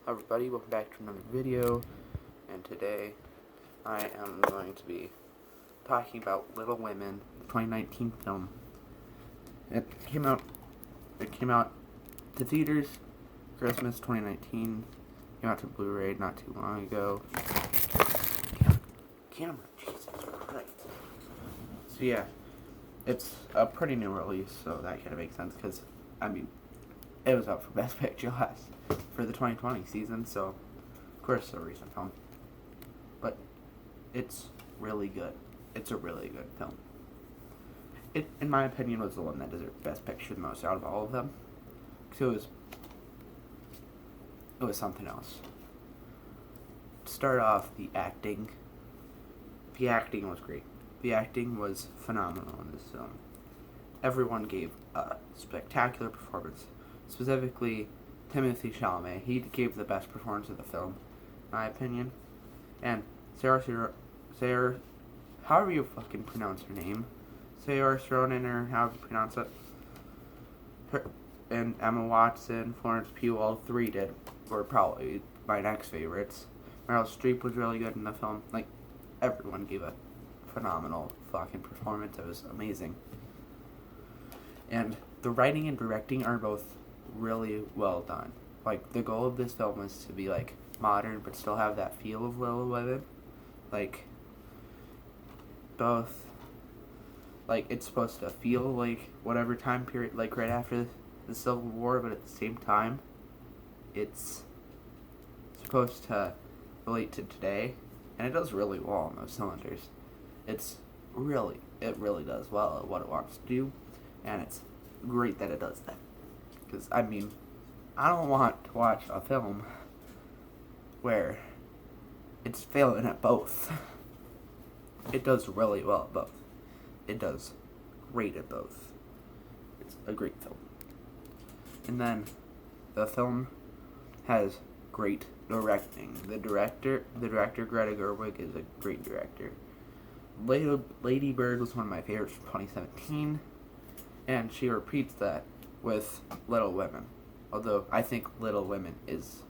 Hi everybody, welcome back to another video, and today I am going to be talking about Little Women, the 2019 film. It came out to theaters Christmas 2019, came out to Blu-ray not too long ago. Camera, Jesus Christ. So yeah, it's a pretty new release, so that kind of makes sense, because, it was up for Best Picture for the 2020 season, so of course it's a recent film. But it's really good. It's a really good film. It, in my opinion, was the one that deserved Best Picture the most out of all of them. Because it was something else. To start off, the acting was great. The acting was phenomenal in this film. Everyone gave a spectacular performance. Specifically, Timothée Chalamet. He gave the best performance of the film, in my opinion. And Sarah, however you fucking pronounce her name, Saoirse Ronan, or however you pronounce it, and Emma Watson, Florence Pugh, all three were probably my next favorites. Meryl Streep was really good in the film. Like, everyone gave a phenomenal fucking performance. It was amazing. And the writing and directing are both really well done. Like, the goal of this film was to be, like, modern, but still have that feel of Little Women. Like, both, like, it's supposed to feel like whatever time period, like, right after the Civil War, but at the same time, it's supposed to relate to today, and it does really well on those cylinders. It really does well at what it wants to do, and it's great that it does that. Because, I don't want to watch a film where it's failing at both. It does really well at both. It does great at both. It's a great film. And then, the film has great directing. The director Greta Gerwig, is a great director. Lady Bird was one of my favorites from 2017, and she repeats that with Little Women. Although I think Little Women is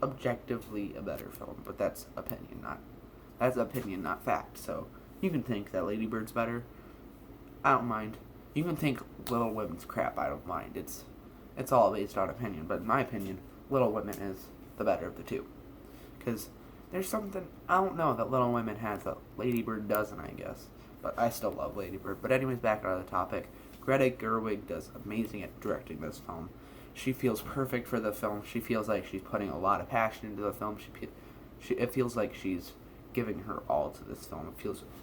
objectively a better film, but that's opinion, not fact. So you can think that Lady Bird's better. I don't mind. You can think Little Women's crap. I don't mind. It's all based on opinion. But in my opinion, Little Women is the better of the two. Because there's something, I don't know, that Little Women has that Lady Bird doesn't, I guess. But I still love Lady Bird. But anyways, back on the topic. Greta Gerwig does amazing at directing this film. She feels perfect for the film. She feels like she's putting a lot of passion into the film. It feels like she's giving her all to this film.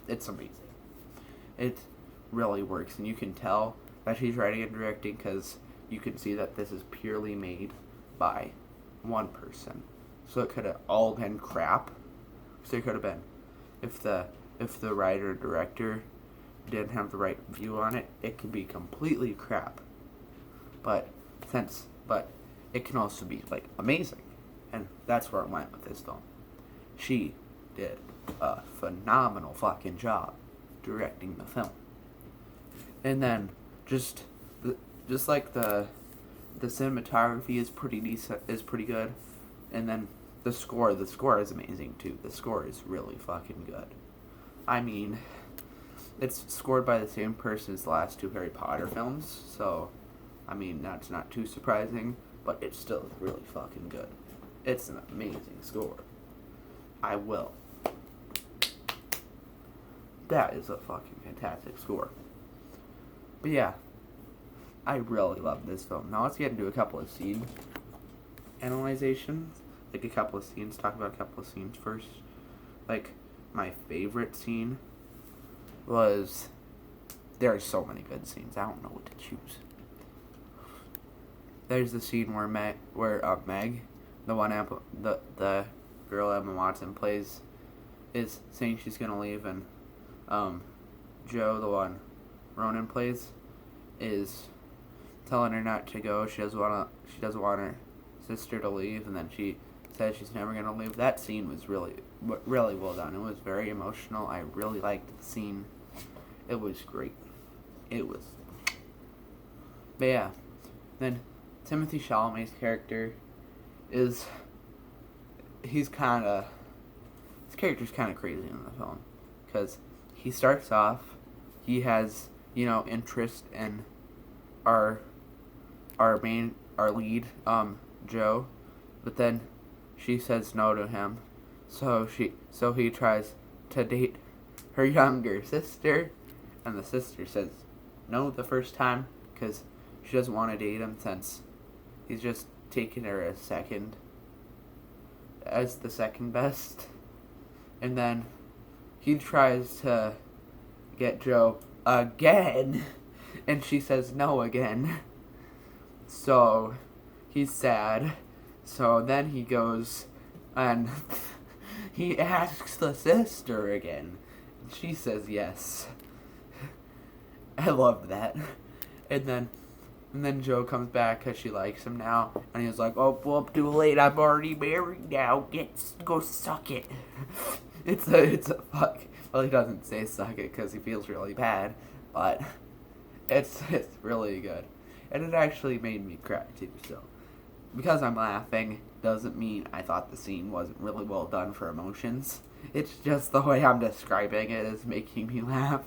It's amazing. It really works, and you can tell that she's writing and directing because you can see that this is purely made by one person. So it could have all been crap. So it could have been, if the writer or director didn't have the right view on it, it could be completely crap. But it can also be, like, amazing. And that's where I went with this film. She did a phenomenal fucking job directing the film. And then just like the cinematography is pretty decent, is pretty good. And then the score is amazing too. The score is really fucking good. It's scored by the same person as the last two Harry Potter films, so, that's not too surprising, but it's still really fucking good. It's an amazing score. That is a fucking fantastic score. But yeah, I really love this film. Now let's get into a couple of scene analyzations. Talk about a couple of scenes first. Like, my favorite scene was, there are so many good scenes, I don't know what to choose. There's the scene where Meg, the girl Emma Watson plays, is saying she's gonna leave, and Joe, the one Ronan plays, is telling her not to go. She doesn't want her sister to leave, and then she says she's never gonna leave. That scene was really well done. It was very emotional. I really liked the scene. It was great. But yeah, then Timothée Chalamet's character is he's kind of, his character's kind of crazy in the film, because he starts off, he has, interest in our our lead, Joe, but then she says no to him, so he tries to date her younger sister, and the sister says no the first time, because she doesn't want to date him since he's just taking her as the second best. And then he tries to get Joe again, and she says no again. So he's sad. So then he goes and he asks the sister again. And she says yes. I love that. And then Joe comes back because she likes him now, and he's like, "Oh, well, too late. I'm already married now. Go suck it." It's a fuck. Well, he doesn't say suck it because he feels really bad, but it's really good, and it actually made me cry too. So, because I'm laughing doesn't mean I thought the scene wasn't really well done for emotions. It's just the way I'm describing it is making me laugh,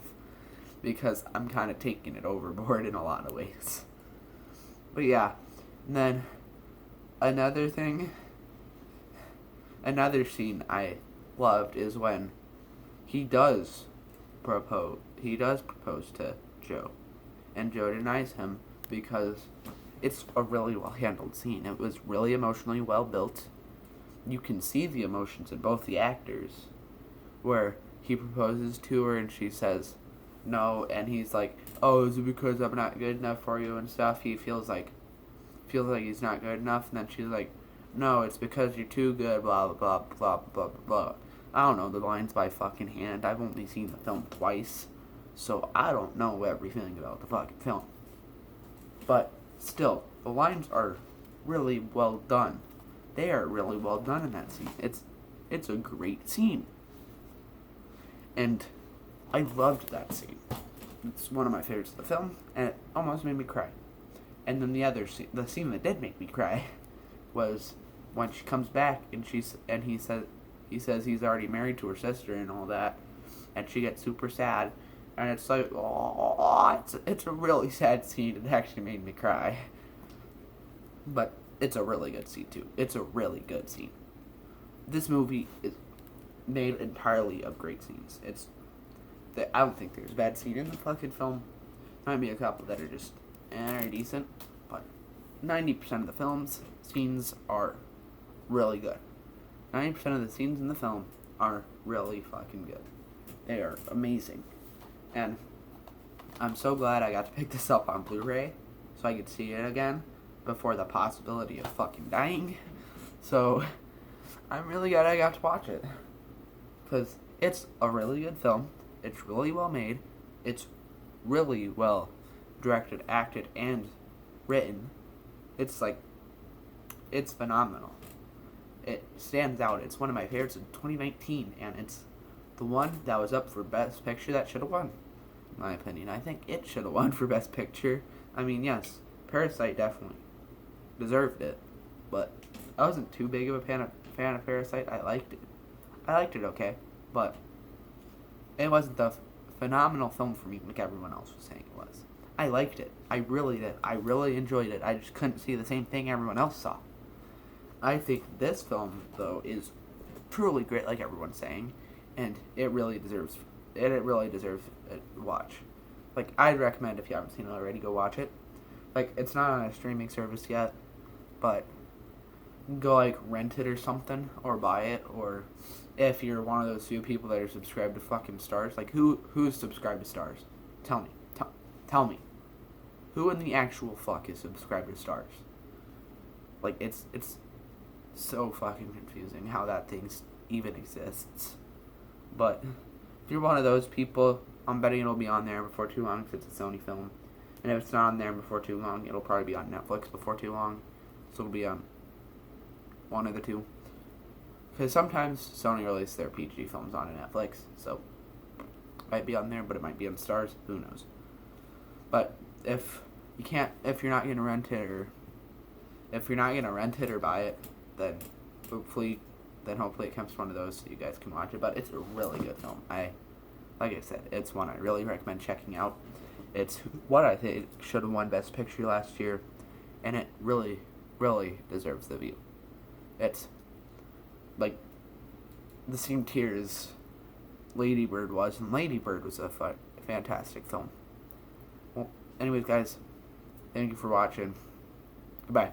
because I'm kind of taking it overboard in a lot of ways. But yeah, and then another scene I loved is when he does propose to Joe, and Joe denies him because it's a really well handled scene. It was really emotionally well built. You can see the emotions in both the actors, where he proposes to her and she says no, and he's like, "Oh, is it because I'm not good enough for you and stuff?" He feels like he's not good enough, and then she's like, "No, it's because you're too good, blah blah blah blah blah blah blah." I don't know the lines by fucking hand. I've only seen the film twice, so I don't know everything about the fucking film. But still, the lines are really well done. They are really well done in that scene. It's a great scene, and I loved that scene. It's one of my favorites of the film, and it almost made me cry. And then the scene that did make me cry, was when she comes back and he says he's already married to her sister and all that, and she gets super sad, and it's like, oh, it's a really sad scene. It actually made me cry, but it's a really good scene too. It's a really good scene. This movie is made entirely of great scenes. I don't think there's a bad scene in the fucking film. Might be a couple that are just are decent, but 90% of the film's scenes are really good. 90% of the scenes in the film are really fucking good. They are amazing. And I'm so glad I got to pick this up on Blu-ray so I could see it again before the possibility of fucking dying. So I'm really glad I got to watch it, because it's a really good film. It's really well made. It's really well directed, acted, and written. It's phenomenal. It stands out. It's one of my favorites in 2019, and it's the one that was up for Best Picture that should have won, in my opinion. I think it should have won for Best Picture. I mean, yes, Parasite definitely deserved it, but I wasn't too big of a fan of Parasite. I liked it okay, but it wasn't the phenomenal film for me like everyone else was saying it was. I liked it. I really did. I really enjoyed it. I just couldn't see the same thing everyone else saw. I think this film, though, is truly great, like everyone's saying, and it really deserves a watch. Like, I'd recommend, if you haven't seen it already, go watch it. Like, it's not on a streaming service yet, but go, like, rent it or something, or buy it, or if you're one of those few people that are subscribed to fucking Stars, like, who's subscribed to Stars? Tell me. Tell me. Who in the actual fuck is subscribed to Stars? Like, it's so fucking confusing how that thing even exists. But if you're one of those people, I'm betting it'll be on there before too long if it's a Sony film. And if it's not on there before too long, it'll probably be on Netflix before too long. So it'll be on one of the two. Because sometimes Sony releases their PG films on Netflix, so it might be on there, but it might be on Stars. Who knows? But if you're not gonna rent it or buy it, then hopefully then hopefully it comes to one of those so you guys can watch it. But it's a really good film. Like I said, it's one I really recommend checking out. It's what I think should have won Best Picture last year, and it really, really deserves the view. It's like the same tier as Lady Bird was, and Lady Bird was a fantastic film. Well, anyways, guys, thank you for watching. Goodbye.